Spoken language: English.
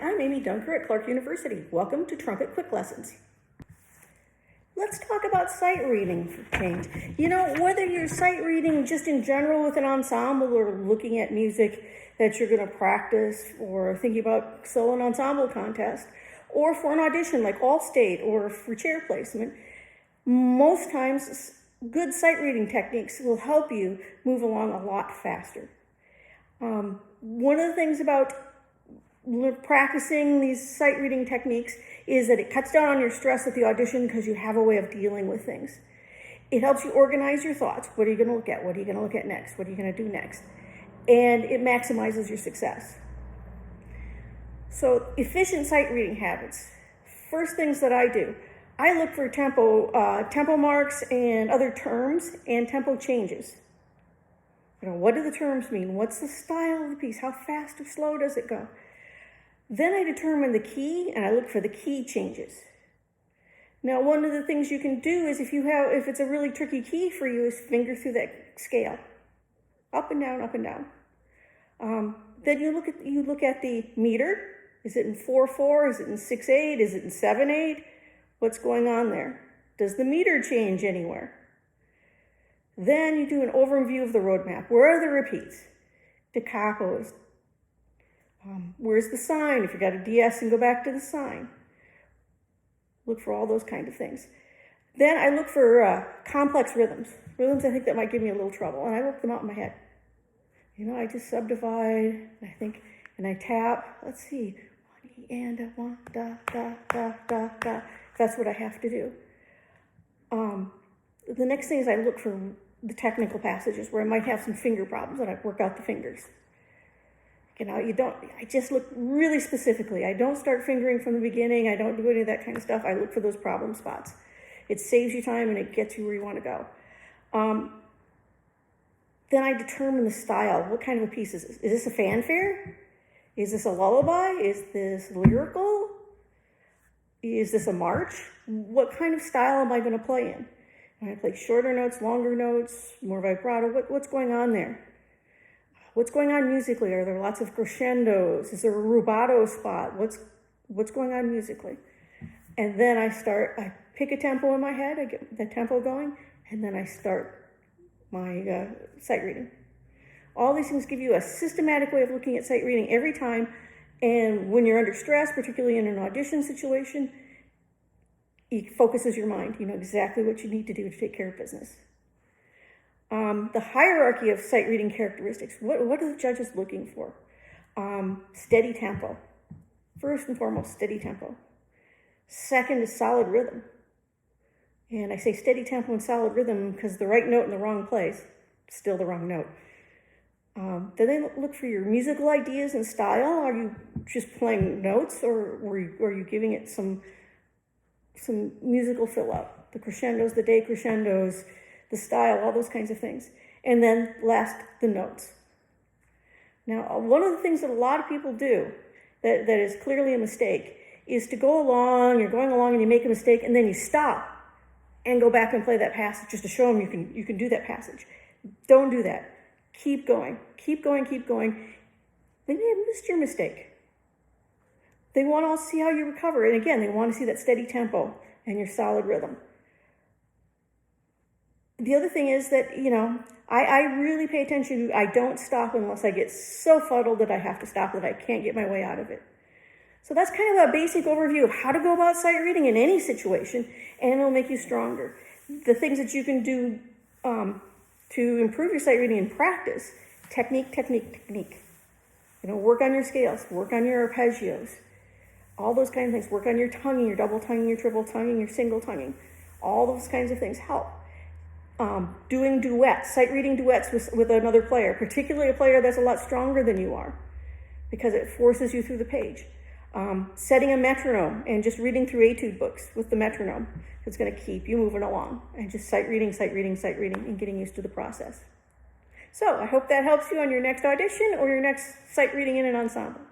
I'm Amy Dunker at Clarke University. Welcome to Trumpet Quick Lessons. Let's talk about sight reading for change. Whether you're sight reading just in general with an ensemble or looking at music that you're going to practice or thinking about solo and ensemble contest, or for an audition like Allstate or for chair placement, most times good sight reading techniques will help you move along a lot faster. One of the things about practicing these sight reading techniques is that it cuts down on your stress at the audition because you have a way of dealing with things. It helps you organize your thoughts. What are you going to look at? What are you going to look at next? What are you going to do next? And it maximizes your success. So efficient sight reading habits. First things that I do, I look for tempo marks and other terms and tempo changes. What do the terms mean? What's the style of the piece? How fast or slow does it go? Then I determine the key and I look for the key changes. Now, one of the things you can do is if it's a really tricky key for you, is finger through that scale, up and down, up and down. Then you look at the meter. Is it in 4/4? Is it in 6/8? Is it in 7/8? What's going on there? Does the meter change anywhere? Then you do an overview of the roadmap. Where are the repeats? Da capos. Where's the sign? If you got a DS, and go back to the sign. Look for all those kind of things. Then I look for complex rhythms. Rhythms I think that might give me a little trouble, and I work them out in my head. I just subdivide, I think, and I tap. Let's see, 1 E and a 1 da da da da da. That's what I have to do. The next thing is I look for the technical passages where I might have some finger problems, and I work out the fingers. I just look really specifically. I don't start fingering from the beginning. I don't do any of that kind of stuff. I look for those problem spots. It saves you time and it gets you where you want to go. Then I determine the style. What kind of a piece is this? Is this a fanfare? Is this a lullaby? Is this lyrical? Is this a march? What kind of style am I going to play in? Am I play shorter notes, longer notes, more vibrato? What's going on there? What's going on musically? Are there lots of crescendos? Is there a rubato spot? What's going on musically? And then I pick a tempo in my head, I get the tempo going, and then I start my sight reading. All these things give you a systematic way of looking at sight reading every time, and when you're under stress, particularly in an audition situation, it focuses your mind. You know exactly what you need to do to take care of business. The hierarchy of sight reading characteristics. What are the judges looking for? Steady tempo. First and foremost, steady tempo. Second is solid rhythm. And I say steady tempo and solid rhythm because the right note in the wrong place, still the wrong note. Then they look for your musical ideas and style. Are you just playing notes, or are you giving it some musical fill-up? The crescendos, the decrescendos, the style, all those kinds of things. And then last, the notes. Now, one of the things that a lot of people do that is clearly a mistake is to go along, you're going along and you make a mistake, and then you stop and go back and play that passage just to show them you can do that passage. Don't do that. Keep going, keep going, keep going. They may have missed your mistake. They want to see how you recover. And again, they want to see that steady tempo and your solid rhythm. The other thing is that, I really pay attention. I don't stop unless I get so fuddled that I have to stop, that I can't get my way out of it. So that's kind of a basic overview of how to go about sight reading in any situation, and it'll make you stronger. The things that you can do to improve your sight reading in practice: technique, technique, technique. Work on your scales, work on your arpeggios, all those kinds of things. Work on your tonguing, your double tonguing, your triple tonguing, your single tonguing. All those kinds of things help. Doing duets, sight reading duets with another player, particularly a player that's a lot stronger than you are, because it forces you through the page. Setting a metronome and just reading through etude books with the metronome. It's going to keep you moving along, and just sight reading, and getting used to the process. So I hope that helps you on your next audition or your next sight reading in an ensemble.